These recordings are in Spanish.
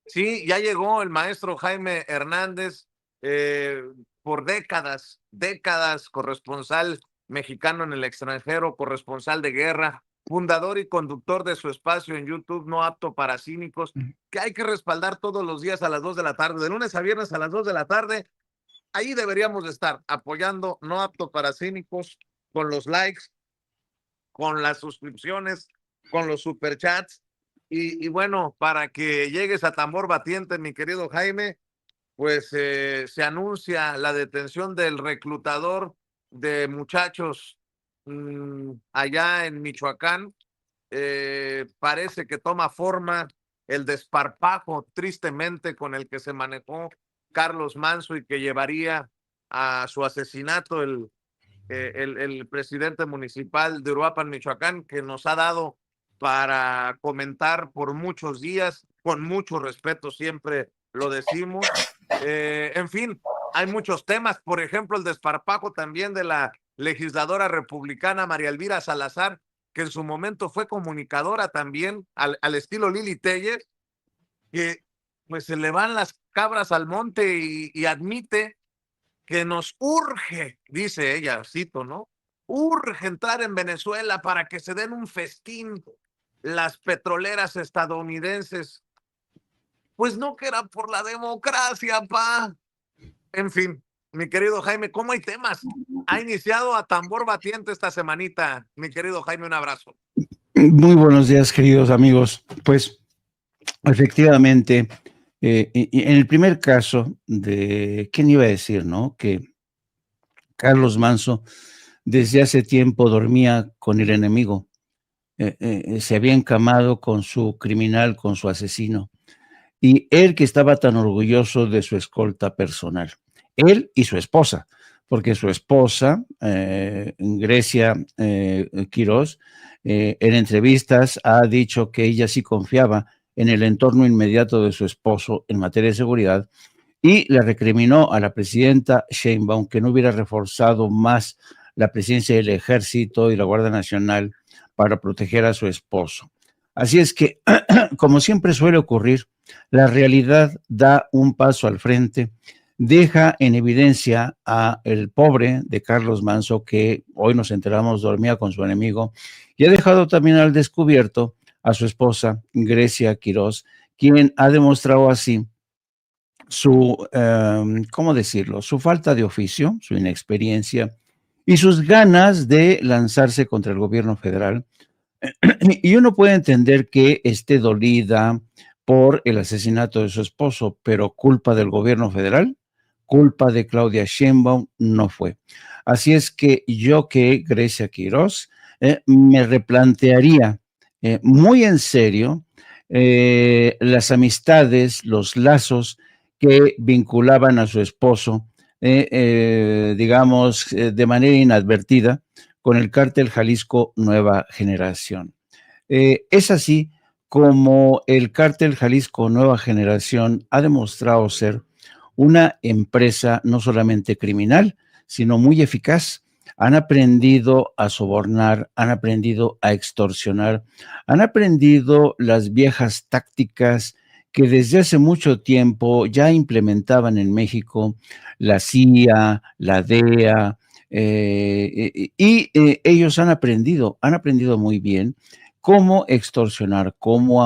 Sí, ya llegó el maestro Jaime Hernández, eh, por décadas, corresponsal mexicano en el extranjero, corresponsal de guerra, fundador y conductor de su espacio en YouTube No Apto para Cínicos, que hay que respaldar todos los días a las 2 de la tarde, de lunes a viernes a las 2 de la tarde. Ahí deberíamos de estar apoyando No Apto para Cínicos con los likes, con las suscripciones, con los superchats. Y bueno, para que llegues a tambor batiente, mi querido Jaime, pues se anuncia la detención del reclutador de muchachos allá en Michoacán. Parece que toma forma el desparpajo tristemente con el que se manejó Carlos Manso y que llevaría a su asesinato el presidente municipal de Uruapan, Michoacán, que nos ha dado para comentar por muchos días, con mucho respeto siempre lo decimos. En fin, hay muchos temas, por ejemplo, el desparpajo también de la legisladora republicana María Elvira Salazar, que en su momento fue comunicadora también, al estilo Lili Telles, que pues se le van las cabras al monte y admite que nos urge, dice ella, cito, ¿no? Urge entrar en Venezuela para que se den un festín las petroleras estadounidenses. Pues no que era por la democracia, pa. En fin, mi querido Jaime, ¿cómo hay temas? Ha iniciado a tambor batiente esta semanita, mi querido Jaime, un abrazo. Muy buenos días, queridos amigos. Pues efectivamente, en el primer caso de, ¿quién iba a decir, no? Que Carlos Manso desde hace tiempo dormía con el enemigo, se había encamado con su criminal, con su asesino, y él que estaba tan orgulloso de su escolta personal, él y su esposa, porque su esposa, Grecia Quirós, en entrevistas ha dicho que ella sí confiaba en el entorno inmediato de su esposo en materia de seguridad y le recriminó a la presidenta Sheinbaum que no hubiera reforzado más la presencia del ejército y la Guardia Nacional para proteger a su esposo. Así es que, como siempre suele ocurrir, la realidad da un paso al frente, deja en evidencia a el pobre de Carlos Manso, que hoy nos enteramos dormía con su enemigo, y ha dejado también al descubierto a su esposa, Grecia Quirós, quien ha demostrado así su, ¿cómo decirlo? Su falta de oficio, su inexperiencia y sus ganas de lanzarse contra el gobierno federal. Y uno puede entender que esté dolida por el asesinato de su esposo, pero culpa del gobierno federal, culpa de Claudia Sheinbaum no fue. Así es que yo que Grecia Quirós me replantearía muy en serio las amistades, los lazos que vinculaban a su esposo, digamos, de manera inadvertida con el cártel Jalisco Nueva Generación. Es así como el cártel Jalisco Nueva Generación ha demostrado ser una empresa no solamente criminal, sino muy eficaz. Han aprendido a sobornar, han aprendido a extorsionar, han aprendido las viejas tácticas que desde hace mucho tiempo ya implementaban en México la CIA, la DEA, ellos han aprendido muy bien cómo extorsionar, cómo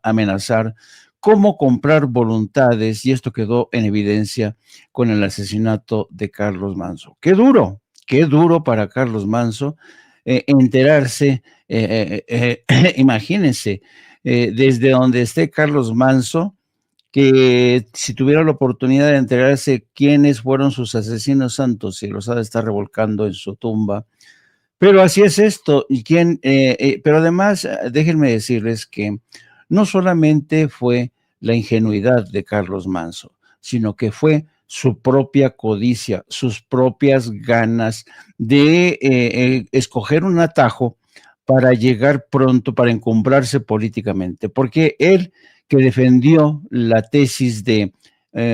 amenazar, cómo comprar voluntades, y esto quedó en evidencia con el asesinato de Carlos Manso. Qué duro para Carlos Manso enterarse, imagínense, desde donde esté Carlos Manso, que si tuviera la oportunidad de enterarse quiénes fueron sus asesinos santos, y los ha de estar revolcando en su tumba. Pero así es esto, pero además déjenme decirles que no solamente fue la ingenuidad de Carlos Manso, sino que fue su propia codicia, sus propias ganas de escoger un atajo para llegar pronto, para encumbrarse políticamente, porque él que defendió la tesis de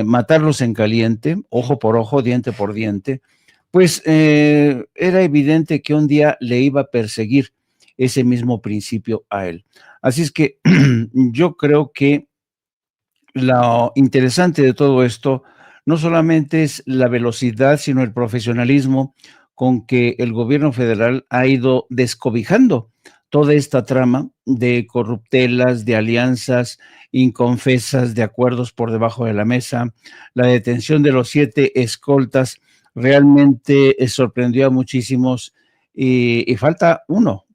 matarlos en caliente, ojo por ojo, diente por diente, pues era evidente que un día le iba a perseguir ese mismo principio a él. Así es que yo creo que lo interesante de todo esto no solamente es la velocidad, sino el profesionalismo con que el gobierno federal ha ido descobijando toda esta trama de corruptelas, de alianzas inconfesas, de acuerdos por debajo de la mesa. La detención de los 7 escoltas realmente sorprendió a muchísimos y falta uno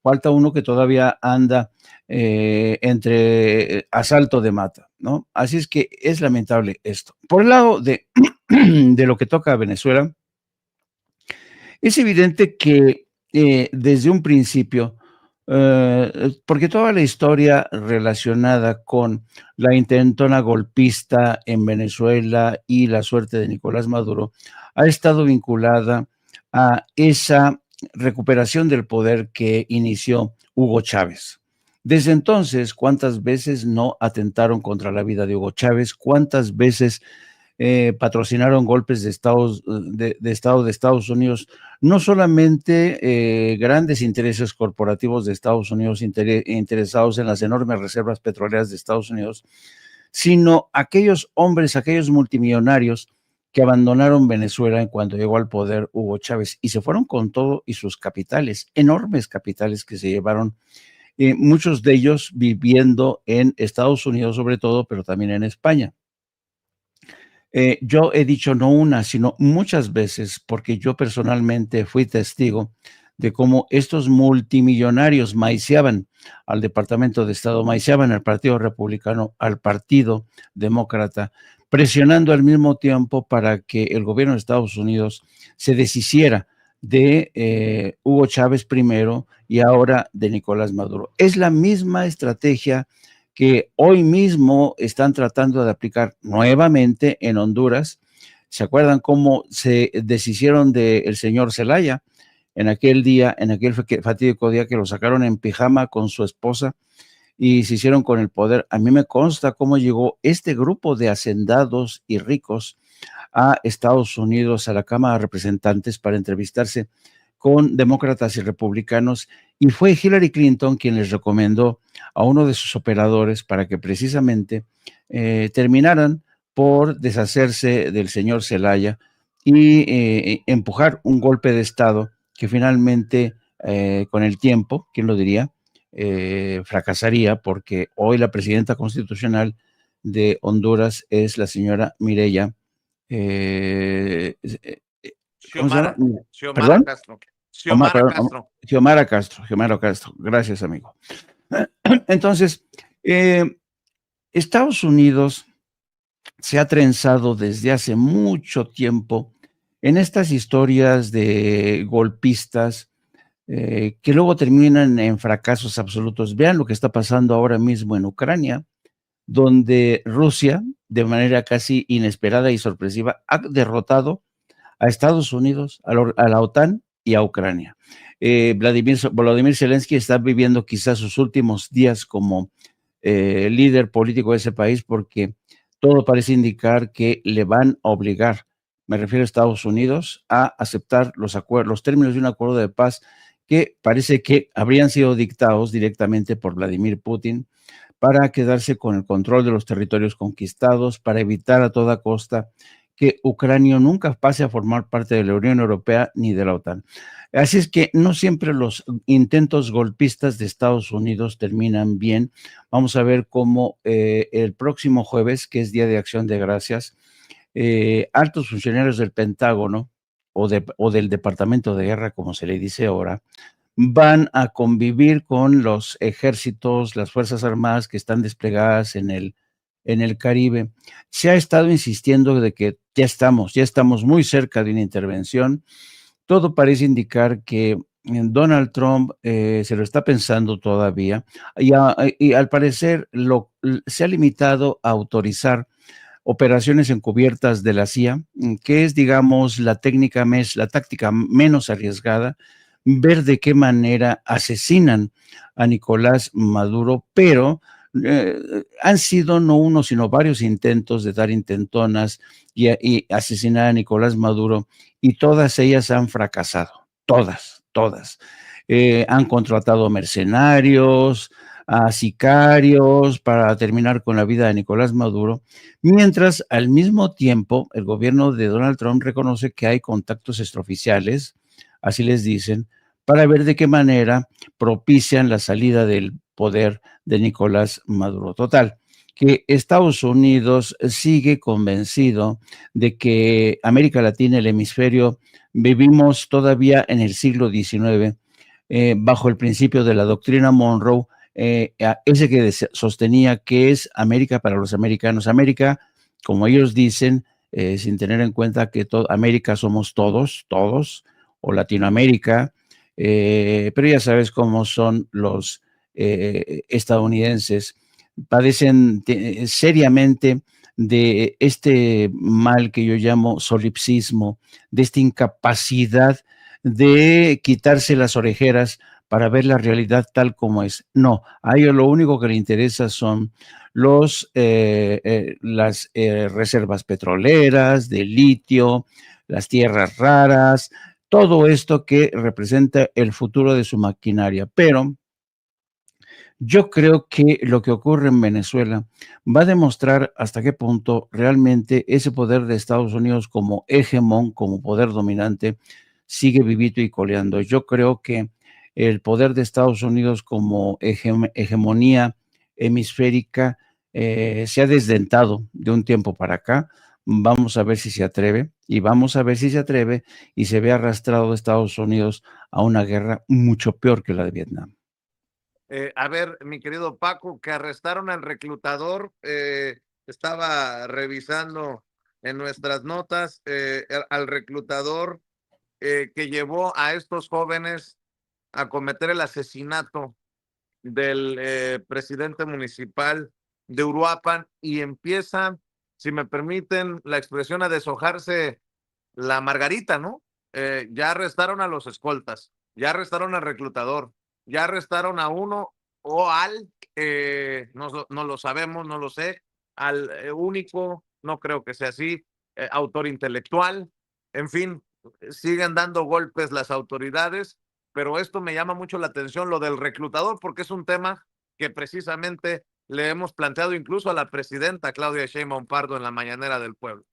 que todavía anda entre asalto de mata, ¿no? Así es que es lamentable esto. Por el lado de, de lo que toca a Venezuela, es evidente que desde un principio, porque toda la historia relacionada con la intentona golpista en Venezuela y la suerte de Nicolás Maduro ha estado vinculada a esa recuperación del poder que inició Hugo Chávez. Desde entonces, ¿cuántas veces no atentaron contra la vida de Hugo Chávez? ¿Cuántas veces patrocinaron golpes de Estado de Estados Unidos? No solamente grandes intereses corporativos de Estados Unidos interesados en las enormes reservas petroleras de Estados Unidos, sino aquellos hombres, aquellos multimillonarios que abandonaron Venezuela en cuanto llegó al poder Hugo Chávez y se fueron con todo y sus capitales, enormes capitales que se llevaron, muchos de ellos viviendo en Estados Unidos sobre todo, pero también en España. Yo he dicho no una, sino muchas veces, porque yo personalmente fui testigo de cómo estos multimillonarios maiciaban al Departamento de Estado, maiciaban al Partido Republicano, al Partido Demócrata, presionando al mismo tiempo para que el gobierno de Estados Unidos se deshiciera de Hugo Chávez primero y ahora de Nicolás Maduro. Es la misma estrategia que hoy mismo están tratando de aplicar nuevamente en Honduras. ¿Se acuerdan cómo se deshicieron del señor Zelaya en aquel día, en aquel fatídico día que lo sacaron en pijama con su esposa y se hicieron con el poder? A mí me consta cómo llegó este grupo de hacendados y ricos a Estados Unidos, a la Cámara de Representantes, para entrevistarse con demócratas y republicanos, y fue Hillary Clinton quien les recomendó a uno de sus operadores para que precisamente terminaran por deshacerse del señor Zelaya y empujar un golpe de Estado que finalmente, con el tiempo, ¿quién lo diría?, fracasaría, porque hoy la presidenta constitucional de Honduras es la señora Mireya. ¿Cómo se llama? Xiomara ¿Perdón? Castro. Xiomara Castro. Xiomara Castro. Gracias, amigo. Entonces, Estados Unidos se ha trenzado desde hace mucho tiempo en estas historias de golpistas que luego terminan en fracasos absolutos. Vean lo que está pasando ahora mismo en Ucrania, donde Rusia, de manera casi inesperada y sorpresiva, ha derrotado a Estados Unidos, a la OTAN y a Ucrania. Volodymyr Zelensky está viviendo quizás sus últimos días como líder político de ese país, porque todo parece indicar que le van a obligar, me refiero a Estados Unidos, a aceptar los términos de un acuerdo de paz que parece que habrían sido dictados directamente por Vladimir Putin para quedarse con el control de los territorios conquistados, para evitar a toda costa que Ucrania nunca pase a formar parte de la Unión Europea ni de la OTAN. Así es que no siempre los intentos golpistas de Estados Unidos terminan bien. Vamos a ver cómo el próximo jueves, que es Día de Acción de Gracias, altos funcionarios del Pentágono o del Departamento de Guerra, como se le dice ahora, van a convivir con los ejércitos, las Fuerzas Armadas que están desplegadas en el Caribe. Se ha estado insistiendo de que ya estamos muy cerca de una intervención. Todo parece indicar que Donald Trump se lo está pensando todavía y al parecer se ha limitado a autorizar operaciones encubiertas de la CIA, que es, digamos, la táctica menos arriesgada, ver de qué manera asesinan a Nicolás Maduro, pero han sido no uno, sino varios intentos de dar intentonas y asesinar a Nicolás Maduro, y todas ellas han fracasado, todas. Han contratado mercenarios, a sicarios para terminar con la vida de Nicolás Maduro, mientras al mismo tiempo el gobierno de Donald Trump reconoce que hay contactos extraoficiales, así les dicen, para ver de qué manera propician la salida del poder de Nicolás Maduro. Total, que Estados Unidos sigue convencido de que América Latina, el hemisferio, vivimos todavía en el siglo XIX, bajo el principio de la doctrina Monroe, ese que sostenía que es América para los americanos. América, como ellos dicen, sin tener en cuenta que América somos todos, o Latinoamérica, pero ya sabes cómo son los estadounidenses. Padecen seriamente de este mal que yo llamo solipsismo, de esta incapacidad de quitarse las orejeras para ver la realidad tal como es. No, a ellos lo único que les interesa son las reservas petroleras, de litio, las tierras raras, todo esto que representa el futuro de su maquinaria. Pero yo creo que lo que ocurre en Venezuela va a demostrar hasta qué punto realmente ese poder de Estados Unidos como hegemón, como poder dominante, sigue vivito y coleando. Yo creo que el poder de Estados Unidos como hegemonía hemisférica se ha desdentado de un tiempo para acá. Vamos a ver si se atreve y vamos a ver si se atreve y se ve arrastrado Estados Unidos a una guerra mucho peor que la de Vietnam. A ver, mi querido Paco, que arrestaron al reclutador, estaba revisando en nuestras notas al reclutador que llevó a estos jóvenes a cometer el asesinato del presidente municipal de Uruapan, y empieza, si me permiten la expresión, a deshojarse la margarita, ¿no? Ya arrestaron a los escoltas, ya arrestaron al reclutador, ya arrestaron a uno o al, no lo sabemos, no lo sé, al único, no creo que sea así, autor intelectual, en fin, siguen dando golpes las autoridades, pero esto me llama mucho la atención, lo del reclutador, porque es un tema que precisamente le hemos planteado incluso a la presidenta Claudia Sheinbaum Pardo en la mañanera del pueblo.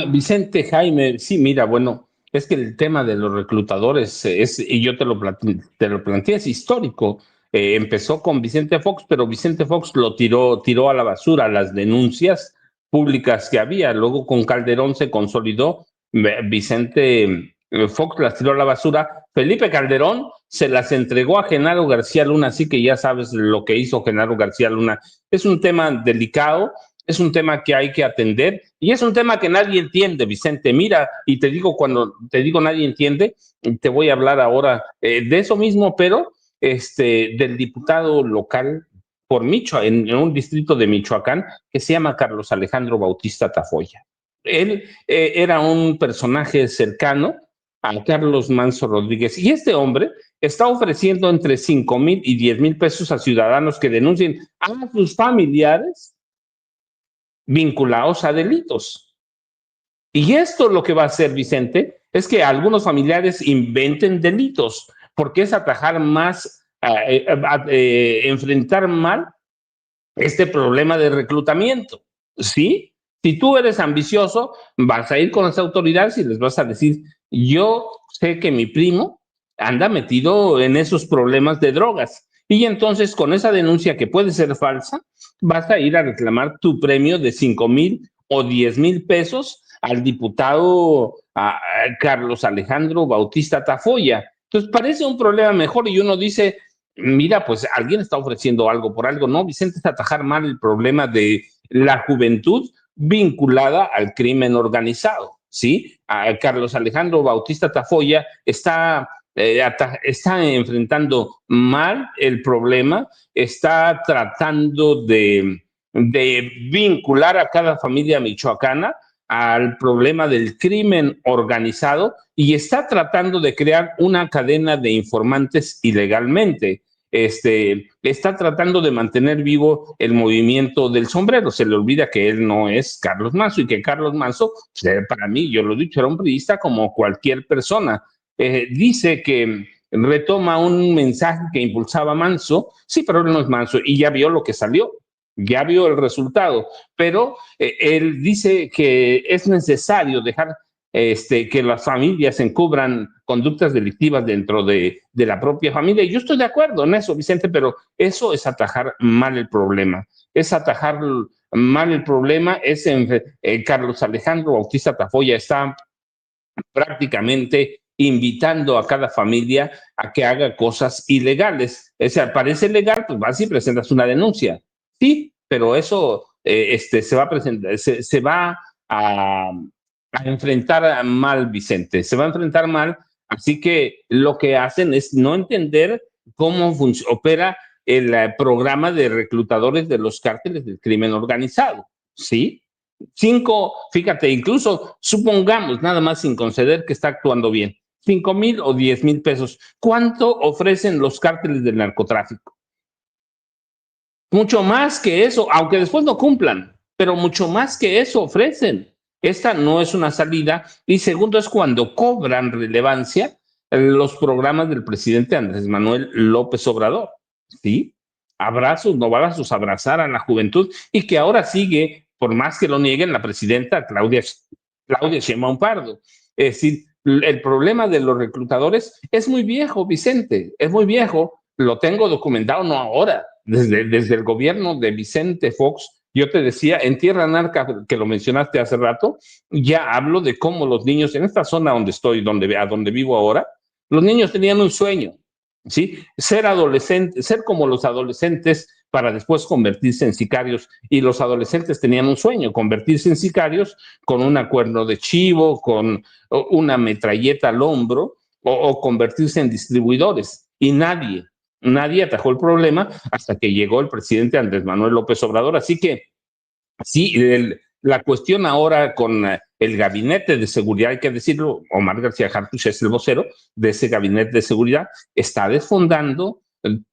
Vicente Jaime, sí, mira, bueno, es que el tema de los reclutadores y yo te lo planteé, es histórico. Empezó con Vicente Fox, pero Vicente Fox lo tiró a la basura las denuncias públicas que había. Luego con Calderón se consolidó. Vicente Fox las tiró a la basura. Felipe Calderón se las entregó a Genaro García Luna, así que ya sabes lo que hizo Genaro García Luna. Es un tema delicado, es un tema que hay que atender y es un tema que nadie entiende, Vicente. Mira, y te digo, cuando te digo nadie entiende, te voy a hablar ahora de eso mismo, pero del diputado local por en un distrito de Michoacán que se llama Carlos Alejandro Bautista Tafoya. Él era un personaje cercano a Carlos Manso Rodríguez y este hombre está ofreciendo entre 5,000 y 10,000 pesos a ciudadanos que denuncien a sus familiares vinculados a delitos. Y esto lo que va a hacer, Vicente, es que algunos familiares inventen delitos, porque es atajar más, enfrentar mal este problema de reclutamiento, ¿sí? Si tú eres ambicioso, vas a ir con las autoridades y les vas a decir, yo sé que mi primo anda metido en esos problemas de drogas. Y entonces con esa denuncia que puede ser falsa, vas a ir a reclamar tu premio de 5,000 o 10,000 pesos al diputado Carlos Alejandro Bautista Tafoya. Entonces parece un problema mejor y uno dice, mira, pues alguien está ofreciendo algo por algo. No, Vicente, es atajar mal el problema de la juventud vinculada al crimen organizado, ¿sí? A Carlos Alejandro Bautista Tafoya está enfrentando mal el problema, está tratando de vincular a cada familia michoacana al problema del crimen organizado y está tratando de crear una cadena de informantes ilegalmente. Está tratando de mantener vivo el movimiento del sombrero. Se le olvida que él no es Carlos Manso y que Carlos Manso, para mí, yo lo he dicho, era un periodista como cualquier persona. Dice que retoma un mensaje que impulsaba Manso, sí, pero él no es Manso y ya vio lo que salió, ya vio el resultado, pero él dice que es necesario dejar que las familias encubran conductas delictivas dentro de la propia familia. Y yo estoy de acuerdo en eso, Vicente, pero eso es atajar mal el problema. Es atajar mal el problema. Carlos Alejandro Bautista Tafoya está prácticamente invitando a cada familia a que haga cosas ilegales. O sea, parece legal, pues vas y presentas una denuncia. Sí, pero eso se va a presentar, se va a enfrentar mal, Vicente, se va a enfrentar mal. Así que lo que hacen es no entender cómo opera el programa de reclutadores de los cárteles del crimen organizado. ¿Sí? Fíjate, incluso supongamos, nada más sin conceder que está actuando bien, 5,000 o 10,000 pesos. ¿Cuánto ofrecen los cárteles del narcotráfico? Mucho más que eso, aunque después no cumplan, pero mucho más que eso ofrecen. Esta no es una salida. Y segundo, es cuando cobran relevancia los programas del presidente Andrés Manuel López Obrador. ¿Sí? Abrazos, no balazos, abrazar a la juventud y que ahora sigue, por más que lo nieguen, la presidenta Claudia Sheinbaum Pardo. Es decir, el problema de los reclutadores es muy viejo, Vicente, es muy viejo. Lo tengo documentado, no ahora, desde el gobierno de Vicente Fox. Yo te decía, en Tierra Narca, que lo mencionaste hace rato, ya hablo de cómo los niños en esta zona donde estoy, a donde vivo ahora, los niños tenían un sueño, ¿sí? Ser adolescente, ser como los adolescentes para después convertirse en sicarios. Y los adolescentes tenían un sueño, convertirse en sicarios con un cuerno de chivo, con una metralleta al hombro o convertirse en distribuidores. Y nadie atajó el problema hasta que llegó el presidente Andrés Manuel López Obrador. Así que sí, la cuestión ahora con el gabinete de seguridad, hay que decirlo, Omar García Harfuch es el vocero de ese gabinete de seguridad, está desfondando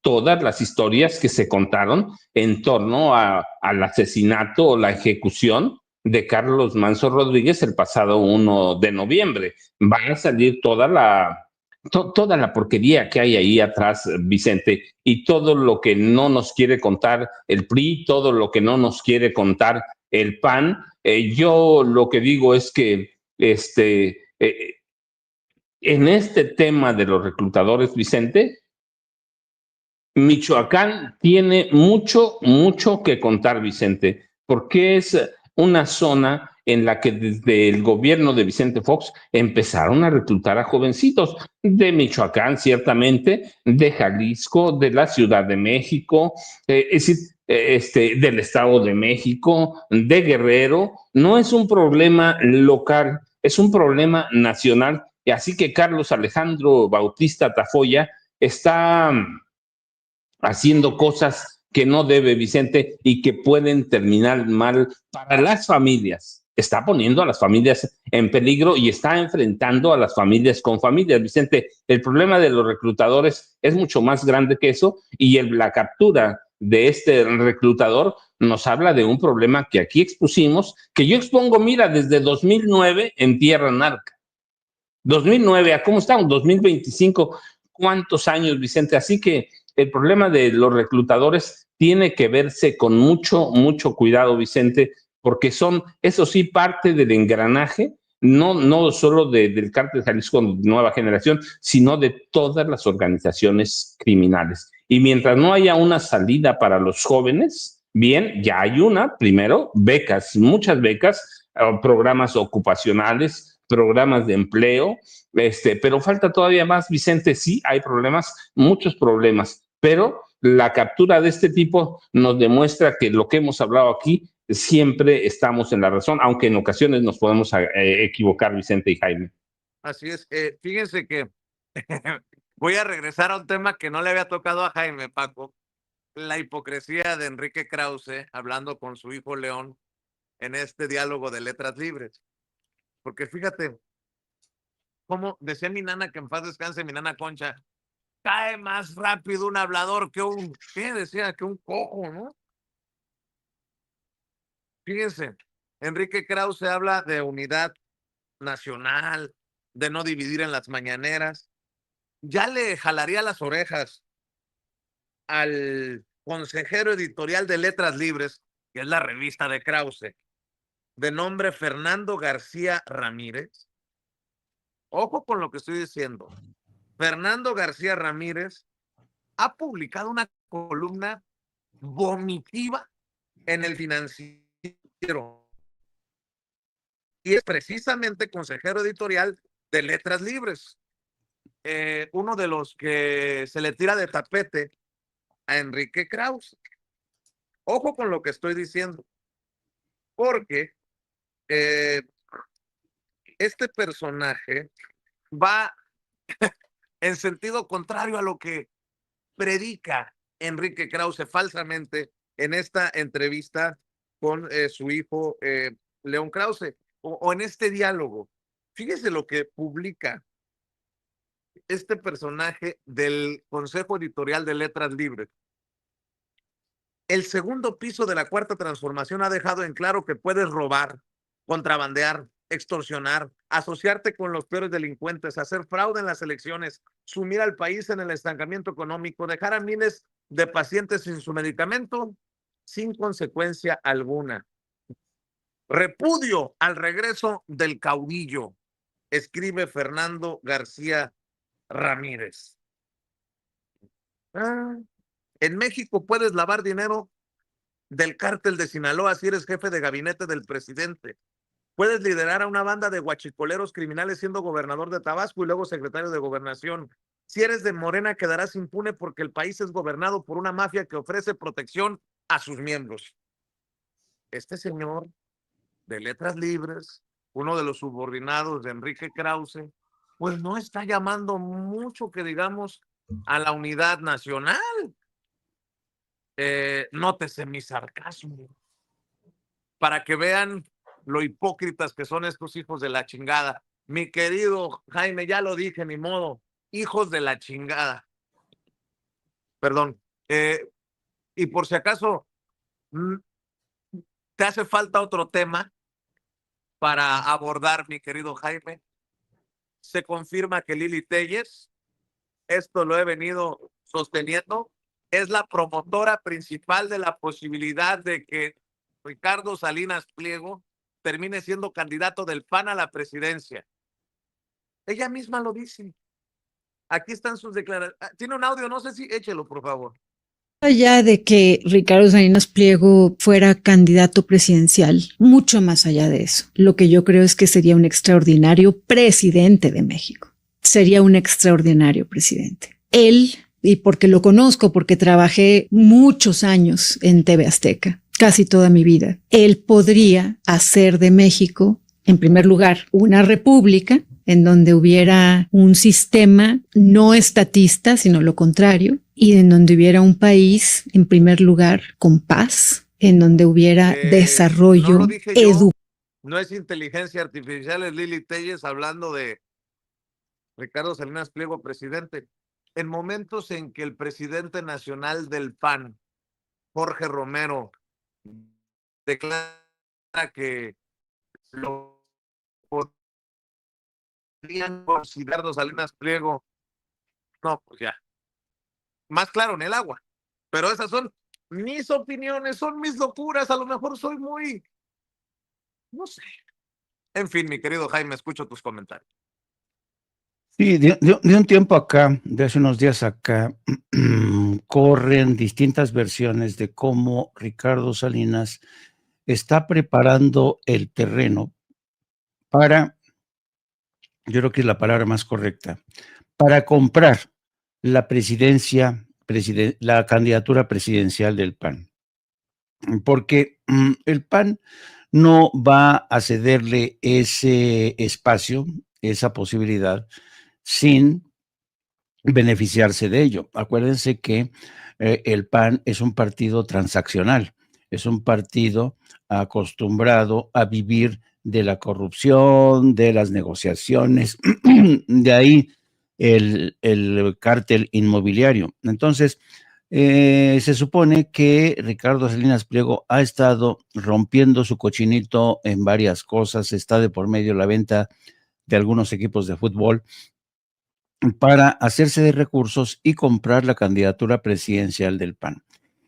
todas las historias que se contaron en torno al asesinato o la ejecución de Carlos Manso Rodríguez el pasado 1 de noviembre. Va a salir toda la porquería que hay ahí atrás, Vicente, y todo lo que no nos quiere contar el PRI, todo lo que no nos quiere contar el PAN. Yo lo que digo es que en este tema de los reclutadores, Vicente, Michoacán tiene mucho que contar, Vicente, porque es una zona en la que desde el gobierno de Vicente Fox empezaron a reclutar a jovencitos de Michoacán, ciertamente, de Jalisco, de la Ciudad de México, es decir, del Estado de México, de Guerrero. No es un problema local, es un problema nacional. Y así que Carlos Alejandro Bautista Tafoya está haciendo cosas que no debe, Vicente, y que pueden terminar mal para las familias. Está poniendo a las familias en peligro y está enfrentando a las familias con familias. Vicente, el problema de los reclutadores es mucho más grande que eso y la captura de este reclutador nos habla de un problema que aquí expusimos, que yo expongo, mira, desde 2009 en Tierra Narca. 2009, ¿a cómo estamos? 2025, ¿cuántos años, Vicente? Así que el problema de los reclutadores tiene que verse con mucho cuidado, Vicente, porque son, eso sí, parte del engranaje, no solo del Cártel Jalisco Nueva Generación, sino de todas las organizaciones criminales. Y mientras no haya una salida para los jóvenes, bien, ya hay una, primero, becas, muchas becas, programas ocupacionales, programas de empleo, pero falta todavía más, Vicente. Sí, hay problemas, muchos problemas, pero la captura de este tipo nos demuestra que lo que hemos hablado aquí siempre estamos en la razón, aunque en ocasiones nos podemos equivocar, Vicente y Jaime. Así es. Fíjense que voy a regresar a un tema que no le había tocado a Jaime, Paco, la hipocresía de Enrique Krause hablando con su hijo León en este diálogo de letras libres. Porque fíjate, como decía mi nana, que en paz descanse, mi nana Concha, cae más rápido un hablador que ¿qué decía? Que un cojo, ¿no? Fíjense, Enrique Krause habla de unidad nacional, de no dividir en las mañaneras, ya le jalaría las orejas al consejero editorial de Letras Libres, que es la revista de Krause, de nombre Fernando García Ramírez. Ojo con lo que estoy diciendo. Fernando García Ramírez ha publicado una columna vomitiva en El Financiero y es precisamente consejero editorial de Letras Libres. Uno de los que se le tira de tapete a Enrique Krause. Ojo con lo que estoy diciendo, porque este personaje va en sentido contrario a lo que predica Enrique Krause falsamente en esta entrevista con su hijo León Krause, o en este diálogo. Fíjese lo que publica este personaje del Consejo Editorial de Letras Libres. El segundo piso de la Cuarta Transformación ha dejado en claro que puedes robar, contrabandear, extorsionar, asociarte con los peores delincuentes, hacer fraude en las elecciones, sumir al país en el estancamiento económico, dejar a miles de pacientes sin su medicamento sin consecuencia alguna. Repudio al regreso del caudillo, escribe Fernando García Ramírez. En México puedes lavar dinero del cártel de Sinaloa si eres jefe de gabinete del presidente. Puedes liderar a una banda de huachicoleros criminales siendo gobernador de Tabasco y luego secretario de Gobernación. Si eres de Morena, quedarás impune porque el país es gobernado por una mafia que ofrece protección a sus miembros. Este señor de Letras Libres, uno de los subordinados de Enrique Krause, pues no está llamando mucho que digamos a la unidad nacional. Nótese mi sarcasmo, para que vean lo hipócritas que son estos hijos de la chingada. Mi querido Jaime, ya lo dije, ni modo, hijos de la chingada. Perdón. Y por si acaso te hace falta otro tema para abordar, mi querido Jaime, se confirma que Lili Téllez, esto lo he venido sosteniendo, es la promotora principal de la posibilidad de que Ricardo Salinas Pliego termine siendo candidato del PAN a la presidencia. Ella misma lo dice. Aquí están sus declaraciones. Tiene un audio, no sé si échelo, por favor. Allá de que Ricardo Salinas Pliego fuera candidato presidencial, mucho más allá de eso, lo que yo creo es que sería un extraordinario presidente de México. Sería un extraordinario presidente. Él, y porque lo conozco, porque trabajé muchos años en TV Azteca, casi toda mi vida, él podría hacer de México, en primer lugar, una república en donde hubiera un sistema no estatista, sino lo contrario, y en donde hubiera un país, en primer lugar, con paz, en donde hubiera desarrollo, no educación. No es inteligencia artificial, es Lili Téllez hablando de Ricardo Salinas Pliego, presidente. En momentos en que el presidente nacional del PAN, Jorge Romero, declara que lo podrían considerar Salinas Pliego, no, pues ya. Más claro en el agua. Pero esas son mis opiniones, son mis locuras. A lo mejor soy muy, no sé. En fin, mi querido Jaime, escucho tus comentarios. Sí, de un tiempo acá, de hace unos días acá, corren distintas versiones de cómo Ricardo Salinas está preparando el terreno para, yo creo que es la palabra más correcta, para comprar la presidencia, la candidatura presidencial del PAN. Porque el PAN no va a cederle ese espacio, esa posibilidad, sin beneficiarse de ello. Acuérdense que el PAN es un partido transaccional, es un partido acostumbrado a vivir de la corrupción, de las negociaciones, de ahí el cártel inmobiliario. Entonces, se supone que Ricardo Salinas Pliego ha estado rompiendo su cochinito en varias cosas, está de por medio la venta de algunos equipos de fútbol, para hacerse de recursos y comprar la candidatura presidencial del PAN.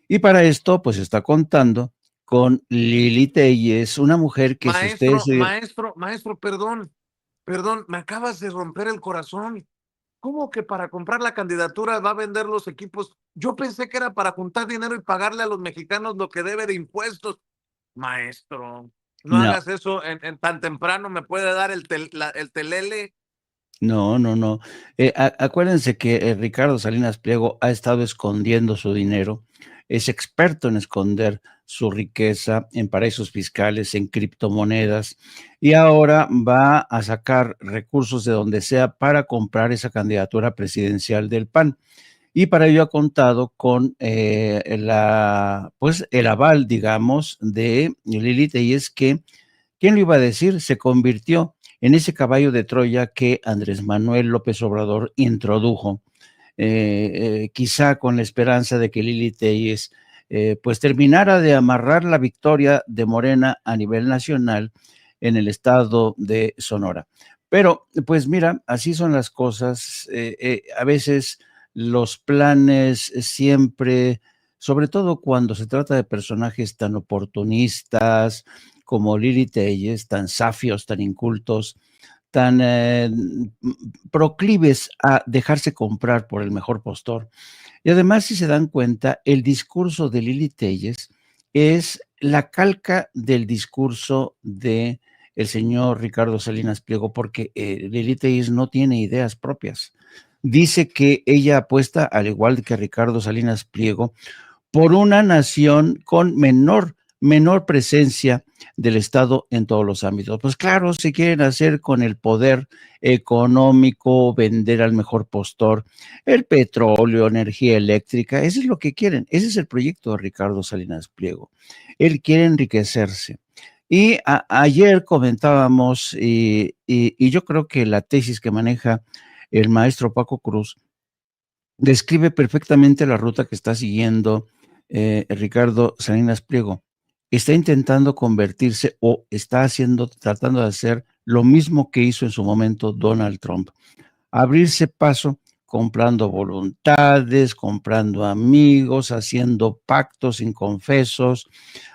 Y para esto, pues está contando con Lili Telles, una mujer que si ustedes... Maestro, perdón, me acabas de romper el corazón. ¿Cómo que para comprar la candidatura va a vender los equipos? Yo pensé que era para juntar dinero y pagarle a los mexicanos lo que debe de impuestos. Maestro, no No, hagas eso en tan temprano, me puede dar el telele. no. Acuérdense que Ricardo Salinas Pliego ha estado escondiendo su dinero, es experto en esconder su riqueza en paraísos fiscales, en criptomonedas, y ahora va a sacar recursos de donde sea para comprar esa candidatura presidencial del PAN. Y para ello ha contado con pues el aval, digamos, de Lili Telles, que, ¿quién lo iba a decir? Se convirtió en ese caballo de Troya que Andrés Manuel López Obrador introdujo, quizá con la esperanza de que Lili Telles pues terminara de amarrar la victoria de Morena a nivel nacional en el estado de Sonora. Pero, pues mira, así son las cosas. A veces los planes siempre, sobre todo cuando se trata de personajes tan oportunistas como Lili Telles, tan safios, tan incultos, tan proclives a dejarse comprar por el mejor postor. Y además, si se dan cuenta, el discurso de Lili Telles es la calca del discurso de el señor Ricardo Salinas Pliego, porque Lili Telles no tiene ideas propias. Dice que ella apuesta, al igual que Ricardo Salinas Pliego, por una nación con menor presencia del Estado en todos los ámbitos. Pues claro, se quieren hacer con el poder económico, vender al mejor postor, el petróleo, energía eléctrica, eso es lo que quieren, ese es el proyecto de Ricardo Salinas Pliego. Él quiere enriquecerse. Y ayer comentábamos, y yo creo que la tesis que maneja el maestro Paco Cruz describe perfectamente la ruta que está siguiendo Ricardo Salinas Pliego. Está intentando convertirse o está tratando de hacer lo mismo que hizo en su momento Donald Trump. Abrirse paso comprando voluntades, comprando amigos, haciendo pactos inconfesos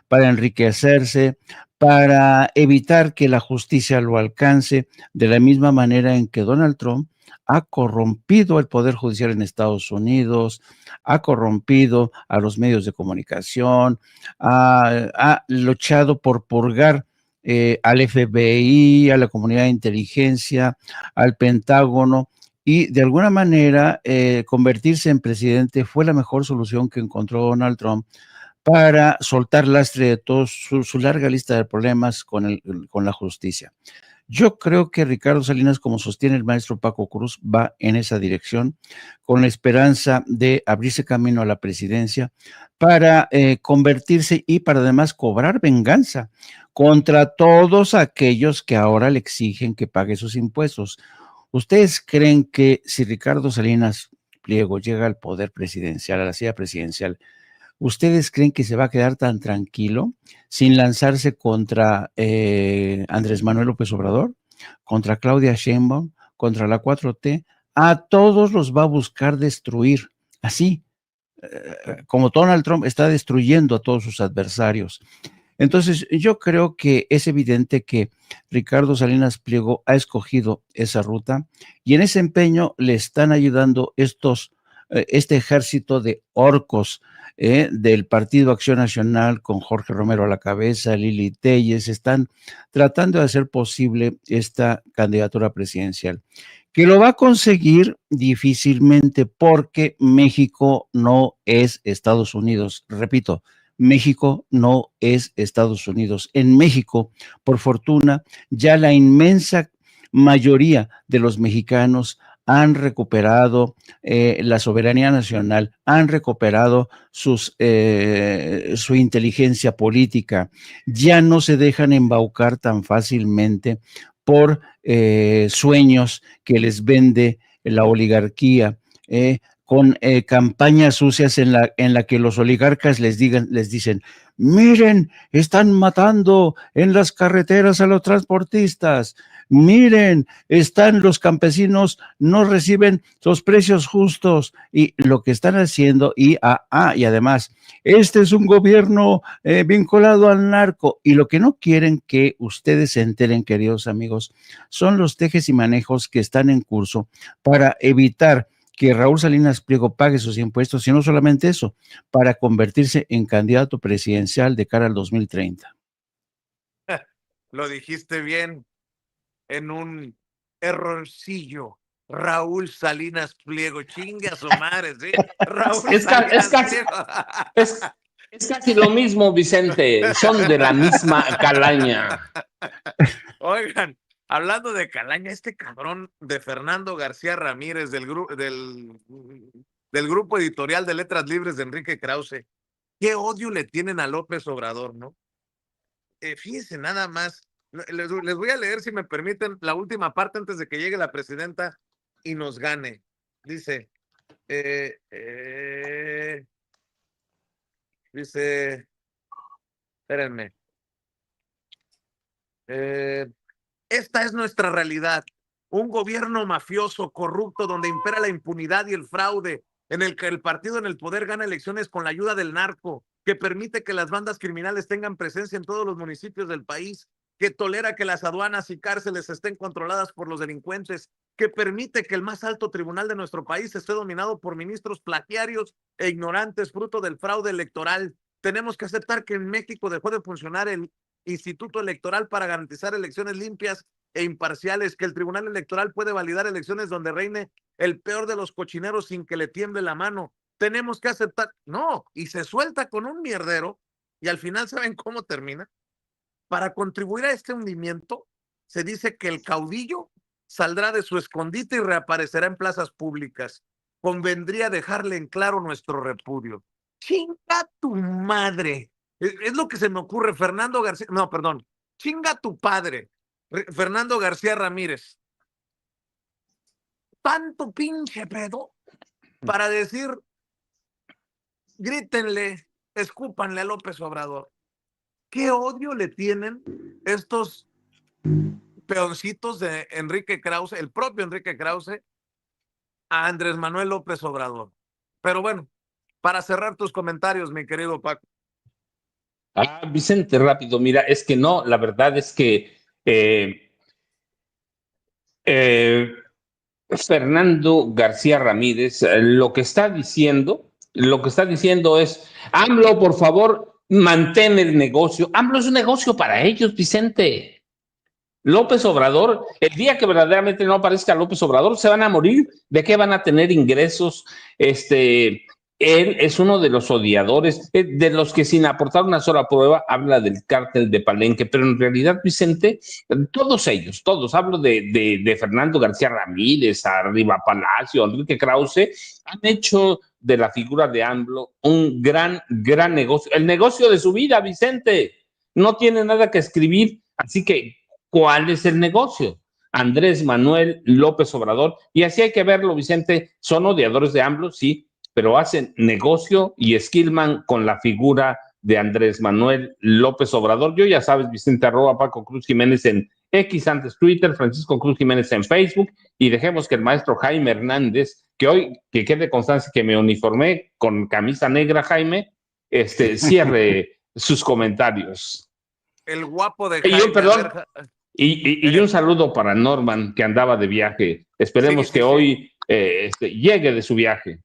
para enriquecerse, para evitar que la justicia lo alcance, de la misma manera en que Donald Trump ha corrompido el Poder Judicial en Estados Unidos, ha corrompido a los medios de comunicación, ha luchado por purgar al FBI, a la comunidad de inteligencia, al Pentágono, y de alguna manera convertirse en presidente fue la mejor solución que encontró Donald Trump para soltar lastre de toda su larga lista de problemas con la justicia. Yo creo que Ricardo Salinas, como sostiene el maestro Paco Cruz, va en esa dirección, con la esperanza de abrirse camino a la presidencia para convertirse y para además cobrar venganza contra todos aquellos que ahora le exigen que pague sus impuestos. ¿Ustedes creen que si Ricardo Salinas Pliego llega al poder presidencial, a la silla presidencial, ustedes creen que se va a quedar tan tranquilo sin lanzarse contra Andrés Manuel López Obrador, contra Claudia Sheinbaum, contra la 4T? A todos los va a buscar destruir, así como Donald Trump está destruyendo a todos sus adversarios. Entonces, yo creo que es evidente que Ricardo Salinas Pliego ha escogido esa ruta y en ese empeño le están ayudando este ejército de orcos del Partido Acción Nacional con Jorge Romero a la cabeza, Lili Telles, están tratando de hacer posible esta candidatura presidencial. Que lo va a conseguir difícilmente porque México no es Estados Unidos. Repito, México no es Estados Unidos. En México, por fortuna, ya la inmensa mayoría de los mexicanos han recuperado la soberanía nacional, han recuperado su inteligencia política, ya no se dejan embaucar tan fácilmente por sueños que les vende la oligarquía, con campañas sucias en la que los oligarcas les dicen, miren, están matando en las carreteras a los transportistas, miren, los campesinos no reciben los precios justos, y lo que están haciendo, y además, este es un gobierno vinculado al narco, y lo que no quieren que ustedes se enteren, queridos amigos, son los tejes y manejos que están en curso para evitar que Raúl Salinas Pliego pague sus impuestos, y no solamente eso, para convertirse en candidato presidencial de cara al 2030. Lo dijiste bien, en un errorcillo. Raúl Salinas Pliego, chingue a su madre, ¿sí? Raúl Salinas Pliego. Es casi lo mismo, Vicente, son de la misma calaña. Oigan, hablando de calaña, este cabrón de Fernando García Ramírez del grupo editorial de Letras Libres de Enrique Krause, qué odio le tienen a López Obrador, ¿no? Fíjense nada más, les voy a leer, si me permiten, la última parte antes de que llegue la presidenta y nos gane. Dice, espérenme, esta es nuestra realidad, un gobierno mafioso, corrupto, donde impera la impunidad y el fraude, en el que el partido en el poder gana elecciones con la ayuda del narco, que permite que las bandas criminales tengan presencia en todos los municipios del país, que tolera que las aduanas y cárceles estén controladas por los delincuentes, que permite que el más alto tribunal de nuestro país esté dominado por ministros plagiarios e ignorantes fruto del fraude electoral. Tenemos que aceptar que en México dejó de funcionar el Instituto Electoral para garantizar elecciones limpias e imparciales, que el Tribunal Electoral puede validar elecciones donde reine el peor de los cochineros sin que le tiemble la mano. Tenemos que aceptar, no, y se suelta con un mierdero, y al final, ¿saben cómo termina? Para contribuir a este hundimiento, se dice que el caudillo saldrá de su escondite y reaparecerá en plazas públicas. Convendría dejarle en claro nuestro repudio. ¡Chinga tu madre! Es lo que se me ocurre, Fernando García, no, perdón, chinga tu padre, Fernando García Ramírez. Tanto pinche pedo para decir, grítenle, escúpanle a López Obrador. ¿Qué odio le tienen estos peoncitos de Enrique Krause, el propio Enrique Krause, a Andrés Manuel López Obrador? Pero bueno, para cerrar tus comentarios, mi querido Paco. Vicente, rápido, mira, es que no, la verdad es que Fernando García Ramírez lo que está diciendo es, AMLO, por favor, mantén el negocio. AMLO es un negocio para ellos, Vicente. López Obrador, el día que verdaderamente no aparezca López Obrador, se van a morir. ¿De qué van a tener ingresos? Él es uno de los odiadores, de los que sin aportar una sola prueba habla del cártel de Palenque, pero en realidad, Vicente, todos ellos, hablo de Fernando García Ramírez, Arriba Palacio, Enrique Krause, han hecho de la figura de AMLO un gran negocio, el negocio de su vida, Vicente. No tiene nada que escribir, así que, ¿cuál es el negocio? Andrés Manuel López Obrador, y así hay que verlo, Vicente, son odiadores de AMLO, sí, pero hacen negocio y esquilman con la figura de Andrés Manuel López Obrador. Yo ya sabes, Vicente, @ Paco Cruz Jiménez en X, antes Twitter, Francisco Cruz Jiménez en Facebook, y dejemos que el maestro Jaime Hernández, que hoy, que quede constancia que me uniformé con camisa negra, Jaime, cierre sus comentarios. El guapo de Jaime. Perdón, y un saludo para Norman, que andaba de viaje. Esperemos que hoy llegue de su viaje.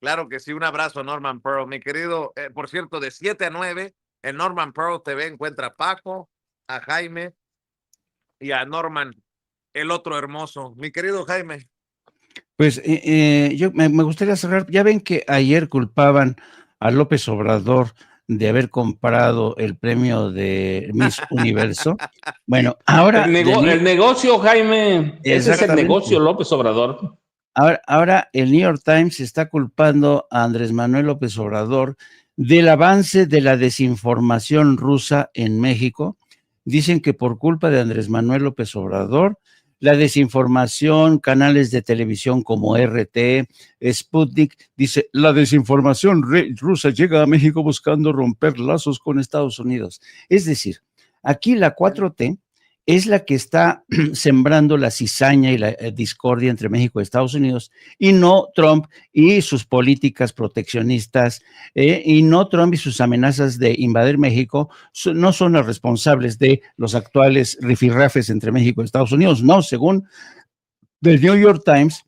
Claro que sí, un abrazo a Norman Pearl, mi querido. Por cierto, de 7 a 9 en Norman Pearl TV encuentra a Paco, a Jaime y a Norman, el otro hermoso. Mi querido Jaime. Pues yo me gustaría cerrar. Ya ven que ayer culpaban a López Obrador de haber comprado el premio de Miss Universo. Bueno, ahora... El negocio, Jaime. Ese es el negocio, López Obrador. Ahora el New York Times está culpando a Andrés Manuel López Obrador del avance de la desinformación rusa en México. Dicen que por culpa de Andrés Manuel López Obrador, la desinformación, canales de televisión como RT, Sputnik, dice, la desinformación rusa llega a México buscando romper lazos con Estados Unidos. Es decir, aquí la 4T es la que está sembrando la cizaña y la discordia entre México y Estados Unidos, y no Trump y sus políticas proteccionistas, y no Trump y sus amenazas de invadir México, no son los responsables de los actuales rifirrafes entre México y Estados Unidos, no, según el New York Times,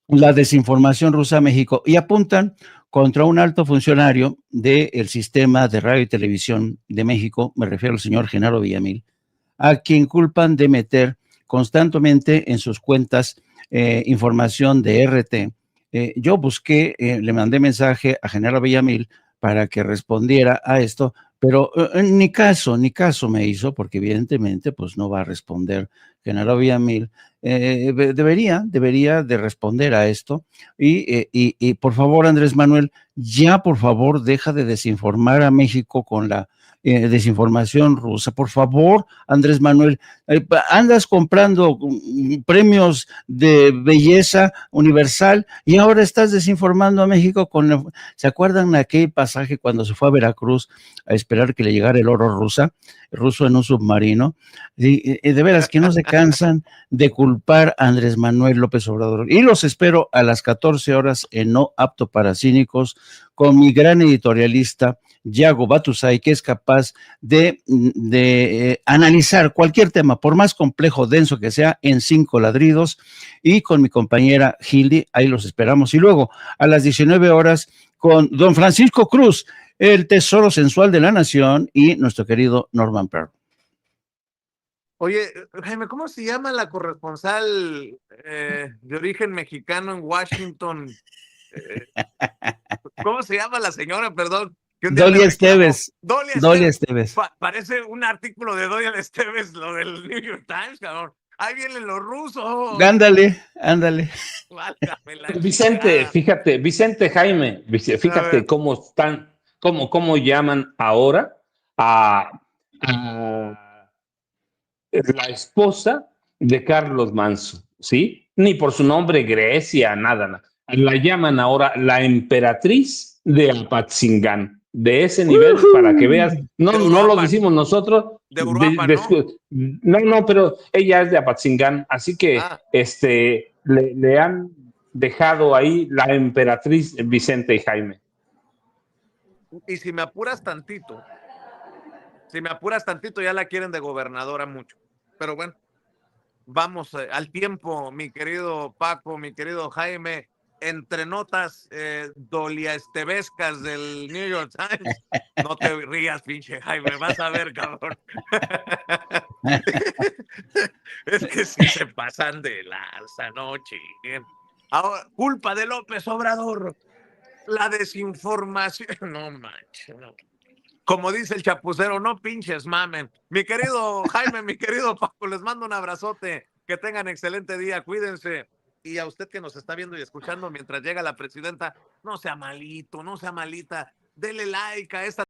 la desinformación rusa a México, y apuntan contra un alto funcionario del sistema de radio y televisión de México, me refiero al señor Genaro Villamil, a quien culpan de meter constantemente en sus cuentas información de RT. Yo busqué, le mandé mensaje a Genaro Villamil para que respondiera a esto, pero ni caso me hizo, porque evidentemente pues no va a responder Genaro Villamil. Debería de responder a esto y por favor, Andrés Manuel, ya por favor deja de desinformar a México con la desinformación rusa. Por favor, Andrés Manuel, andas comprando premios de belleza universal y ahora estás desinformando a México con... ¿Se acuerdan de aquel pasaje cuando se fue a Veracruz a esperar que le llegara el oro ruso en un submarino? Y de veras que no se cansan de culpar a Andrés Manuel López Obrador. Y los espero a las 14 horas en No Apto para Cínicos con mi gran editorialista Yago Batusay, que es capaz de analizar cualquier tema, por más complejo, denso que sea, en 5 ladridos, y con mi compañera Hildy, ahí los esperamos. Y luego a las 19 horas con don Francisco Cruz, el tesoro sensual de la nación, y nuestro querido Norman Pearl. Oye, Jaime, ¿cómo se llama la corresponsal de origen mexicano en Washington? ¿Cómo se llama la señora? Perdón. Que un día Dolia Esteves. Dolia Esteves. Parece un artículo de Dolia Esteves, lo del New York Times, cabrón. Ahí vienen los rusos. Ándale. Vicente, fíjate, Jaime, fíjate cómo están, cómo llaman ahora a la esposa de Carlos Manso, ¿sí? Ni por su nombre Grecia, nada. La llaman ahora la emperatriz de Apatzingán. De ese nivel, para que veas, no lo decimos nosotros. De Europa, ¿no? No, pero ella es de Apatzingán, así que le han dejado ahí la emperatriz Vicente y Jaime. Y si me apuras tantito, ya la quieren de gobernadora mucho. Pero bueno, vamos al tiempo, mi querido Paco, mi querido Jaime. Entre notas Dolia Estevescas del New York Times. No te rías, pinche Jaime, vas a ver, cabrón. Es que sí se pasan de lanza, no chinguen. Ahora, culpa de López Obrador. La desinformación. No manches, no. Como dice el chapucero, no pinches mamen. Mi querido Jaime, mi querido Paco, les mando un abrazote. Que tengan excelente día, cuídense. Y a usted que nos está viendo y escuchando mientras llega la presidenta, no sea malito, no sea malita. Dele like a esta